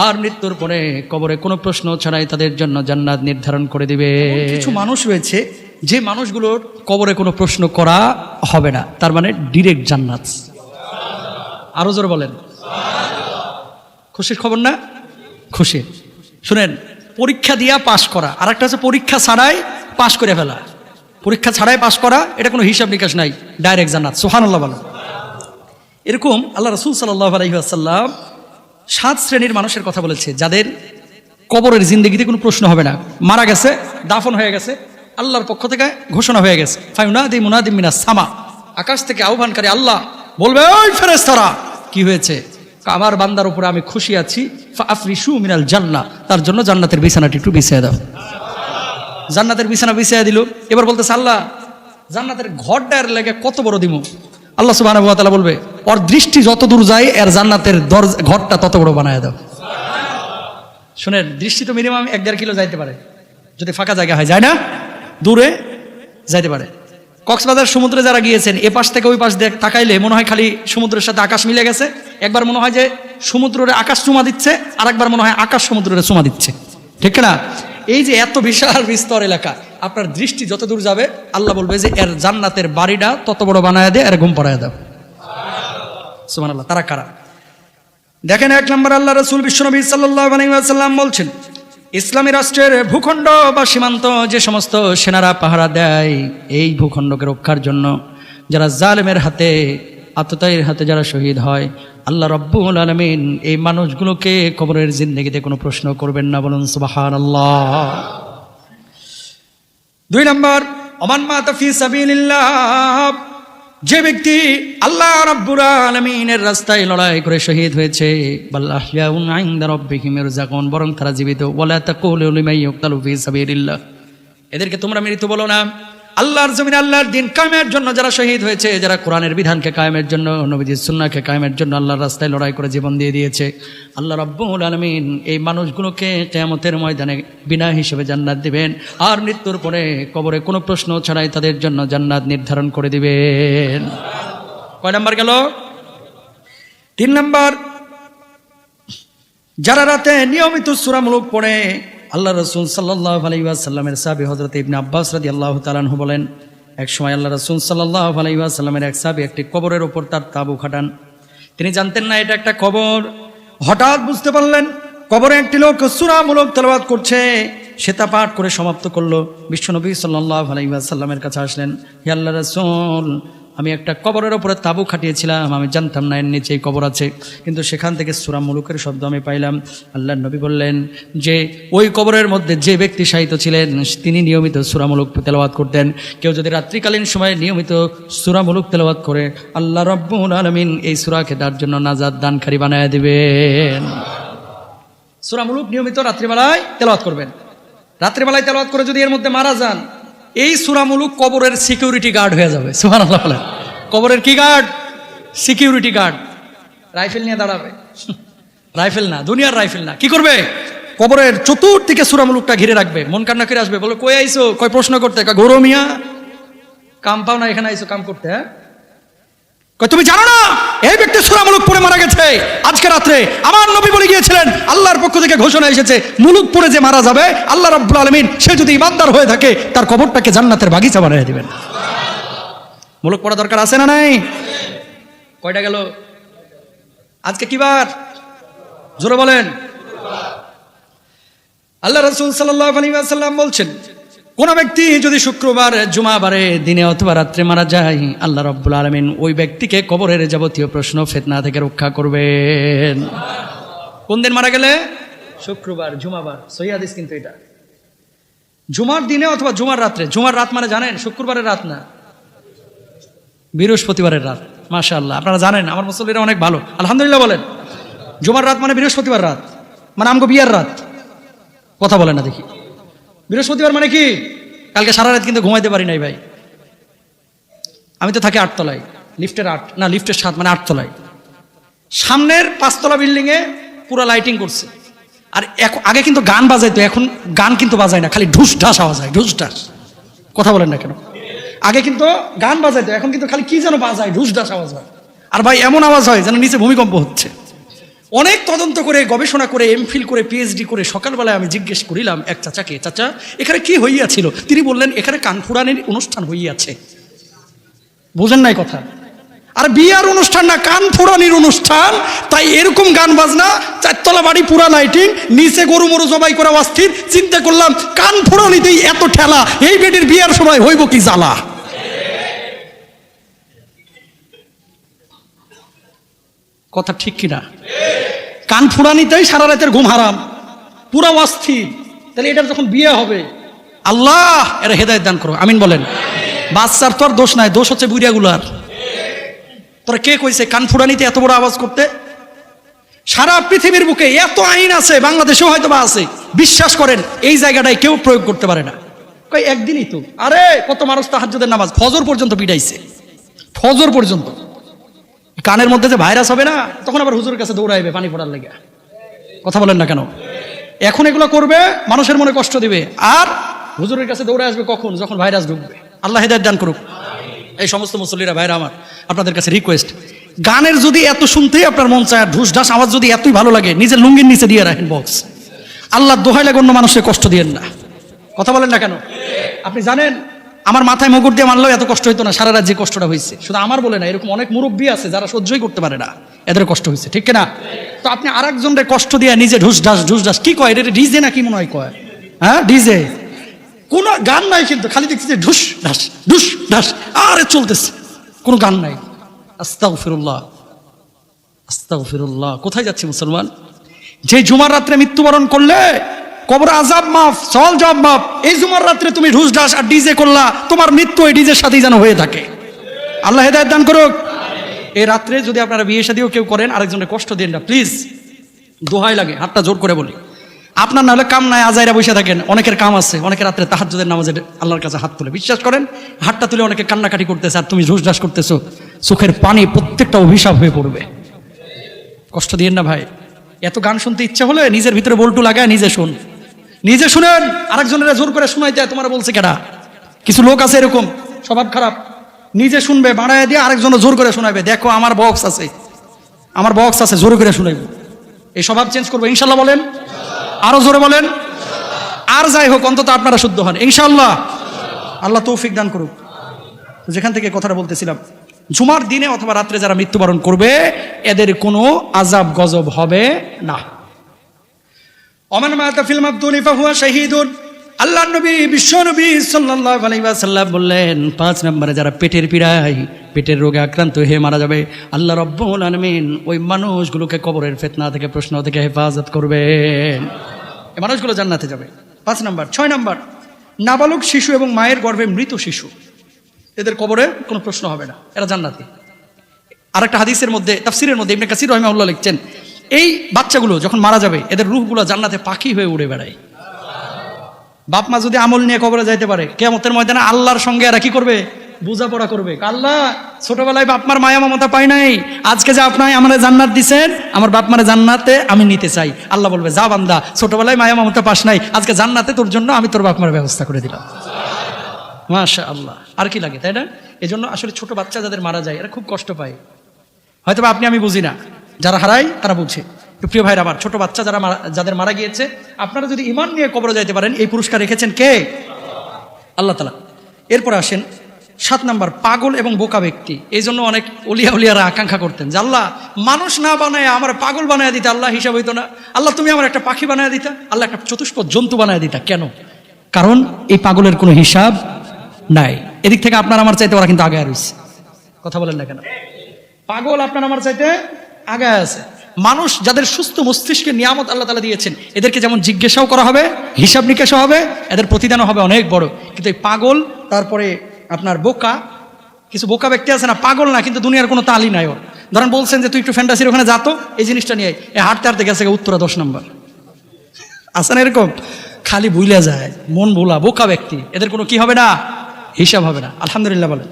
আর মৃত্যুর পরে কবরে কোনো প্রশ্ন ছাড়াই তাদের জন্য জান্নাত নির্ধারণ করে দিবে। কিছু মানুষ রয়েছে যে মানুষগুলোর কবরে কোনো প্রশ্ন করা হবে না, তার মানে ডিরেক্ট জান্নাত। আরো জোরে বলেন, খুশির খবর না? খুশি। শুনেন, পরীক্ষা দিয়া পাশ করা আর একটা হচ্ছে পরীক্ষা ছাড়াই পাশ করে ফেলা। পরীক্ষা ছাড়াই পাশ করা, এটা কোনো হিসাব নিকাশ নাই, ডাইরেক্ট জান্নাত। সুবহানাল্লাহ বলেন। এরকম আল্লাহ রাসূল সাল্লাল্লাহু আলাইহি ওয়াসাল্লাম 7 শ্রেণীর মানুষের কথা বলেছে যাদের কবরের জিন্দেগিতে কোনো প্রশ্ন হবে না। মারা গেছে, দাফন হয়ে গেছে, আল্লাহর পক্ষ থেকে ঘোষণা হয়ে গেছে, ফায়ুনাদি মুনাদিম মিনাস সামা, আকাশ থেকে আহ্বানকারী আল্লাহ বলবে, ওই ফেরেশতারা কি হয়েছে? আমার বান্দার উপরে আমি খুশি আছি, ফাআফরিশু মিনাল জান্নাহ, তার জন্য জান্নাতের বিছানাটি একটু বিছিয়ে দাও। জান্নাতের বিছানা বিছিয়ে দিল। এবার বলতেছে, আল্লাহ জান্নাতের ঘরটার লেগে কত বড় দিমু? আল্লাহ সুবহানাহু ওয়া তাআলা বলবে, ওর দৃষ্টি যত দূর যায় এর জান্নাতের ঘরটা তত বড় বানায় দাও। শুনেন, দৃষ্টি তো মিনিমাম 1-1.5 কিলো যাইতে পারে যদি ফাঁকা জায়গা হয়, যায় না? দূরে যাইতে পারে। কক্সবাজার সমুদ্রে যারা গিয়েছেন, এ পাশ থেকে ওই পাশ তাকাইলে মনে হয় খালি সমুদ্রের সাথে আকাশ মিলে গেছে। একবার মনে হয় যে সমুদ্রের আকাশ চুমা দিচ্ছে, আর একবার মনে হয় আকাশ সমুদ্রের চুমা দিচ্ছে, ঠিক না? এই যে এত বিশাল বিস্তর এলাকা, আপনার দৃষ্টি যত দূর যাবে আল্লাহ বলবে যে এর জান্নাতের বাড়িটা তত বড় বানায় দে, এর ঘুম পাড়ায় দাও। সুবহানাল্লাহ। তারা কারা? দেখেন, 1 নম্বর আল্লাহ রাসূল বিশ্বনবী সাল্লাল্লাহু আলাইহি ওয়াসাল্লাম বলছেন, ইসলামী রাষ্ট্রের ভূখণ্ড বা সীমান্ত যে সমস্ত সেনারা পাহারা দেয়, এই ভূখণ্ডকে রক্ষার জন্য যারা জালেমের হাতে, আততায়ীর হাতে যারা শহীদ হয়, আল্লাহ রাব্বুল আলামিন এই মানুষগুলোকে কবরের জিন্দেগিতে কোনো প্রশ্ন করবেন না। বলুন সুবহানাল্লাহ। 2 নম্বর, ওমান মাতা ফি সাবিলিল্লাহ, যে ব্যক্তি আল্লাহ রাব্বুল আলামিনের রাস্তায় লড়াই করে শহীদ হয়েছে, বাল আহইয়াউন ইনদা রাব্বিহিম ইরযাকুন, বরং তারা জীবিত। ওয়ালা তাকুলু লিমান ইউকতালু ফি সাবিলিল্লাহ, এদেরকে তোমরা মৃত বলো না। আল্লাহর জমিনে আল্লাহর দিন কায়েমের জন্য যারা শহীদ হয়েছে, যারা কোরআনের বিধানকে কায়েমের জন্য, নবীজির সুন্নাহকে কায়েমের জন্য আল্লাহর রাস্তায় লড়াই করে জীবন দিয়ে দিয়েছে, আল্লাহ রাব্বুল আলামিন এই মানুষগুলোকে কিয়ামতের ময়দানে বিনা হিসেবে জান্নাত দিবেন। আর মৃত্যুর পরে কবরে কোনো প্রশ্ন ছাড়াই তাদের জন্য জান্নাত নির্ধারণ করে দিবেন। কয় নাম্বার গেল? 3 নাম্বার, যারা রাতে নিয়মিত সূরা মুলক পড়ে। আল্লাহ রাসূল সাল্লাল্লাহু আলাইহি ওয়াসাল্লামের সাহাবী হযরত ইবনে আব্বাস রাদিয়াল্লাহু তাআলা আনহু বলেন, এক সময় আল্লাহ রাসূল সাল্লাল্লাহু আলাইহি ওয়াসাল্লামের এক সাহাবী একটি কবরের উপর তার তাঁবু খাটান। তিনি জানতেন না এটা একটা কবর। হঠাৎ বুঝতে পারলেন কবরে একটি লোক সূরা মুলক তেলাওয়াত করছে। সে তা পাঠ করে সমাপ্ত করলো। বিশ্বনবী সাল্লাল্লাহু আলাইহি ওয়াসাল্লামের কাছে আসলেন, হে আল্লাহর রাসূল, আমি একটা কবরের উপরে তাঁবু খাটিয়েছিলাম, আমি জানতাম না এর নিচেই কবর আছে, কিন্তু সেখান থেকে সূরা মুলুকের শব্দ আমি পাইলাম। আল্লাহর নবী বললেন যে ওই কবরের মধ্যে যে ব্যক্তি শায়িত ছিলেন তিনি নিয়মিত সূরা মুলুক তেলাওয়াত করতেন। কেউ যদি রাত্রিকালীন সময়ে নিয়মিত সূরা মুলুক তেলাওয়াত করে, আল্লাহ রাব্বুল আলামিন এই সূরাকে তার জন্য নাজাত দানকারী বানায় দিবেন। সূরা মুলুক নিয়মিত রাত্রিবেলায় তেলাওয়াত করবেন। রাত্রিবেলায় তেলাওয়াত করে যদি এর মধ্যে মারা যান, এই সূরা মুলুক কবরের সিকিউরিটি গার্ড হয়ে যাবে। সুবহানাল্লাহ বলেন। কবরের কি গার্ড? Security guard. রাইফেল নিয়ে দাঁড়াবে, রাইফেল না, দুনিয়ার রাইফেল না। কি করবে? কবরের চতুর্দিকে সূরা মুলুকটা ঘিরে রাখবে। মন কান্না করে আসবে, বলে কই আইছো? কয় প্রশ্ন করতে? গরু মিয়া, কাম পাও না, এখানে আইছো কাম করতে? হ্যাঁ, কয় তুমি জানো না এই ব্যক্তি সূরা মুলুক পড়ে মারা গেছে আজকে রাত্রে? আমার নবী বলে গিয়েছিলেন, আল্লাহর পক্ষ থেকে ঘোষণা এসেছে, মুলুক পড়ে যে মারা যাবে আল্লাহ রাব্বুল আলামিন সে যদি ঈমানদার হয়ে থাকে তার কবরটাকে জান্নাতের বাগিচা বানিয়ে দিবেন। মুলুক পড়া দরকার আছে না নাই? কয়টা গেল? আজকে কি বার? জোরে বলেন। আল্লাহ রাসূল সাল্লাল্লাহু আলাইহি ওয়াসাল্লাম বলছেন, কোন ব্যক্তি যদি শুক্রবার, জুমাবারে দিনে অথবা রাত্রে মারা যায়, আল্লাহ রাব্বুল আলামিন ওই ব্যক্তিকে কবরের যাবতীয় প্রশ্ন ফিতনা থেকে রক্ষা করবেন। কোন দিন মারা গেলে? শুক্রবার, জুমাবার। সহিহ হাদিস কিন্তু এটা। জুমার দিনে অথবা জুমার রাত্রে। জুমার রাত মানে জানেন শুক্রবারের রাত না, বৃহস্পতিবারের রাত। মাশাআল্লাহ, আপনারা জানেন, আমার মুসল্লিরা অনেক ভালো, আলহামদুলিল্লাহ বলেন। জুমার রাত মানে বৃহস্পতিবার রাত, মানে আমগো বিয়ার রাত। কথা বলেন না দেখি। বৃহস্পতিবার মানে কি? কালকে সারা রাত কিন্তু ঘুমাইতে পারি নাই ভাই। আমি তো থাকি 8 তলায়, লিফটের 8 না, লিফটের 7, মানে 8 তলায়। সামনের 5 তলা বিল্ডিং এ পুরো লাইটিং করছে। আর আগে কিন্তু গান বাজাইতো, এখন গান কিন্তু বাজায় না, খালি ঢুস ঢাস আওয়াজ হয়, ঢুস ঢাস। কথা বলেন না কেন? আগে কিন্তু গান বাজাইতো, এখন কিন্তু খালি কি যেন বাজায়, ঢুস ঢাস আওয়াজ হয়। আর ভাই এমন আওয়াজ হয় যেন নিচে ভূমিকম্প হচ্ছে। অনেক তদন্ত করে গবেষণা করে এমফিল করে পিএইচডি করে সকালবেলায় আমি জিজ্ঞেস করিলাম এক চাচাকে, চাচা এখানে কি হইয়াছিল? তিনি বললেন এখানে কান ফুরানির অনুষ্ঠান হইয়াছে। বোঝেন নাই কথা? আর বিয়ার অনুষ্ঠান না, কান ফোড়ানির অনুষ্ঠান। তাই এরকম গান বাজনা, চারতলা বাড়ি, পুরা লাইটিং, নিচে গরু মরু জবাই করা অস্থির। চিন্তা করলাম কান ফোড়ানিতেই এত ঠেলা, এই বেটির বিয়ার সময় হইব কি জ্বালা। কথা ঠিক কিনা? কান ফোড়ানিতেই সারা রাতের ঘুম হারাম, পুরা অস্থির। তাহলে এটার যখন বিয়ে হবে, আল্লাহ এরা হেদায়েত দান করো, আমিন বলেন। বাচ্চার তো আর দোষ নাই, দোষ হচ্ছে বুড়িয়াগুলার। তোরা কে কইছে কান ফুড়ানিতে এত বড় আওয়াজ করতে? সারা পৃথিবীর বুকে এত আইন আছে, বাংলাদেশেও হয়তো বা আছে, বিশ্বাস করেন এই জায়গাটায় কেউ প্রয়োগ করতে পারে না। কই একদিনই তো, আরে কত মানুষ তাহাজ্জুদের নামাজ ফজর পর্যন্ত পিটাইছে, ফজর পর্যন্ত। কানের মধ্যে যে ভাইরাস হবে না, তখন আবার হুজুরের কাছে দৌড়াইবে পানি পড়ার লেগে। কথা বলেন না কেন? এখন এগুলো করবে, মানুষের মনে কষ্ট দিবে, আর হুজুরের কাছে দৌড়ে আসবে কখন? যখন ভাইরাস ঢুকবে। আল্লাহ হেদায়েত দান করুক। এই সমস্ত মুসল্লিরা ভাইরা আমার, আপনাদের কাছে রিকোয়েস্ট, গানের যদি এত শুনতেই আপনার মন চায়, ঢুস ঢাস আওয়াজ যদি এতই ভালো লাগে, নিজের লুঙ্গির নিচে দিয়ে রাখেন বক্স। আল্লাহ দোহাই লাগে অন্য মানুষের কষ্ট দিয়েন না। কথা বলেন না কেন? আপনি জানেন আমার মাথায় মুকুট দিয়ে মারলেও এত কষ্ট হইতো না, সারা রাত যে কষ্টটা হয়েছে। শুধু আমার বলে না, এরকম অনেক মুরব্বী আছে যারা সহ্যই করতে পারে না, এদের কষ্ট হয়েছে, ঠিক না? তো আপনি আর একজনের কষ্ট দিয়ে নিজে ঢুস ঢাস কি কয়? এটা ডিজে না কি মনে হয় কয়? হ্যাঁ ডিজে। কোনো গান নাই কিন্তু, খালি দেখছি যে ঢুস ঢাস আরে চলতেছে, কোনো গান নাই। আস্তাগফিরুল্লাহ আস্তাগফিরুল্লাহ। কোথায় যাচ্ছে মুসলমান? যে জুমার রাত্রে মৃত্যুবরণ করলে কবর আযাব মাফ, সওয়াল জবাব মাফ। এই জুমার রাত্রে তুমি ঢুস ঢাস আর ডিজে করলা, তোমার মৃত্যু এই ডিজের সাথেই যেন হয়ে থাকে। আল্লাহ হেদায়েত দান করুক। এই রাত্রে যদি আপনারা বিয়ে শাদীও কেউ করেন, আরেকজনের কষ্ট দেন না প্লিজ, দোহাই লাগে, হাতটা জোর করে বলি। আপনার নাহলে কাম নাই, আজাইরা বসে থাকেন, অনেকের কাম আছে, অনেকে রাত্রে তাহাজ্জুদের নামাজে আল্লাহর কাছে হাত তুলে, বিশ্বাস করেন হাতটা তুলে অনেকে কান্নাকাটি করতেছে, আর তুমি ঢুস ঢাস করতেছো, চোখের পানি প্রত্যেকটা অভিশাপ হয়ে পড়বে। কষ্ট দিয়েন না ভাই। এত গান শুনতে ইচ্ছা হলে নিজের ভিতরে বল্টু লাগায় নিজে শুন, নিজে শুনেন। আরেকজনের জোর করে শোনাই যায়, তোমার বলছে কেডা? কিছু লোক আছে এরকম স্বভাব খারাপ, নিজে শুনবে বাড়ায় দিয়ে আরেকজনের জোর করে শোনাবে, দেখো আমার বক্স আছে, আমার বক্স আছে, জোর করে শোনাইব। এই স্বভাব চেঞ্জ করবো ইনশাল্লাহ, বলেন আরো জোরে বলেন। আর যাই হোক, অন্তত আপনারা শুদ্ধ হন ইনশাল্লাহ। আল্লাহ তৌফিক দান করুক। যেখান থেকে কথাটা বলতেছিলাম, জুমার দিনে অথবা রাত্রে যারা মৃত্যুবরণ করবে, এদের কোনো আযাব গজব হবে না। ওমান মাতা ফিল মাকদুনি ফাহুয়া শাহীদুন। আল্লাহর নবী, বিশ্ব নবী সাল্লাল্লাহু আলাইহি ওয়াসাল্লাম বললেন, 5 নম্বরে যারা পেটের পীড়ায়, পেটের রোগে আক্রান্ত হয়ে মারা যাবে, আল্লাহ রাব্বুল আলামিন ওই মানুষগুলোকে কবরের ফিতনা থেকে, প্রশ্ন থেকে হেফাজত করবেন। এই মানুষগুলো জান্নাতে যাবে। 5 নম্বর। 6 নম্বর, নাবালক শিশু এবং মায়ের গর্ভে মৃত শিশু, এদের কবরে কোনো প্রশ্ন হবে না, এরা জান্নাতি। আরেকটা হাদিসের মধ্যে, তাফসীরের মধ্যে ইবনে কাসির রাহিমাহুল্লাহ লিখছেন, এই বাচ্চাগুলো যখন মারা যাবে, এদের রূহগুলো জান্নাতে পাখি হয়ে উড়ে বেড়ায়। বাপ মা যদি আমল নিয়ে কবরে যাইতে পারে, কিয়ামতের ময়দানে আল্লাহর সঙ্গে এরা কি করবে? বোঝাপড়া করবে। আল্লাহ, ছোটবেলায় বাপ মার মায়া মমতা পাই নাই, আজকে যে আপনি আমারে জান্নাত দিছেন, আমার বাপ মারে জান্নাতে আমি নিতে চাই। আল্লাহ বলবে, যা বান্দা, ছোটবেলায় মায়া মমতা পাস নাই, আজকে জান্নাতে তোর জন্য আমি তোর বাপ মার ব্যবস্থা করে দিলাম। মাশাআল্লাহ। আর কি লাগে, তাই না? এই জন্য আসলে ছোট বাচ্চা যাদের মারা যায়, এরা খুব কষ্ট পায়। হয়তো আপনি আমি বুঝি না, যারা হারায় তারা বুঝে। প্রিয় ভাইরা আমার, ছোট বাচ্চা যাদের মারা গিয়েছে, আপনারা যদি ঈমান নিয়ে কবরে যাইতে পারেন, এই পুরস্কার রেখেছেন কে? আল্লাহ তাআলা। এরপরে আসেন 7 নম্বর, পাগল এবং বোকা ব্যক্তি। এই জন্য অনেক উলিয়ারা আকাঙ্ক্ষা করতেন যে আল্লাহ, মানুষ না বানায় আমার পাগল বানায় দিতা, আল্লাহ হিসাব হইতো না। আল্লাহ, তুমি আমার একটা পাখি বানায় দিতা, আল্লাহ একটা চতুষ্পদ জন্তু বানায় দিতা। কেন? কারণ এই পাগলের কোনো হিসাব নাই। এদিক থেকে আপনার আমার চাইতে ওরা কিন্তু আগে রয়েছে। কথা বলেন না কেন? পাগল আপনার আমার চাইতে আগে আছে। মানুষ যাদের সুস্থ মস্তিষ্কের নিয়ামত আল্লাহ তাআলা দিয়েছেন, এদেরকে যেমন জিজ্ঞাসাও করা হবে, হিসাব নিকাশও হবে, এদের প্রতিদানও হবে অনেক বড়। কিন্তু এই পাগল, তারপরে আপনার বোকা, কিছু বোকা ব্যক্তি আছে না, পাগল না কিন্তু দুনিয়ার কোনো তালি নাই ওর। ধরেন বলছেন যে তুই একটু ফ্যান্টাসির ওখানে যাতো, এই জিনিসটা নিয়ে এই হাঁটতে হাঁটতে গেছে উত্তরা 10 নম্বর। আছে না এরকম? খালি ভুলে যায়, মন ভোলা বোকা ব্যক্তি, এদের কোনো কি হবে না? হিসাব হবে না। আলহামদুলিল্লাহ বলেন।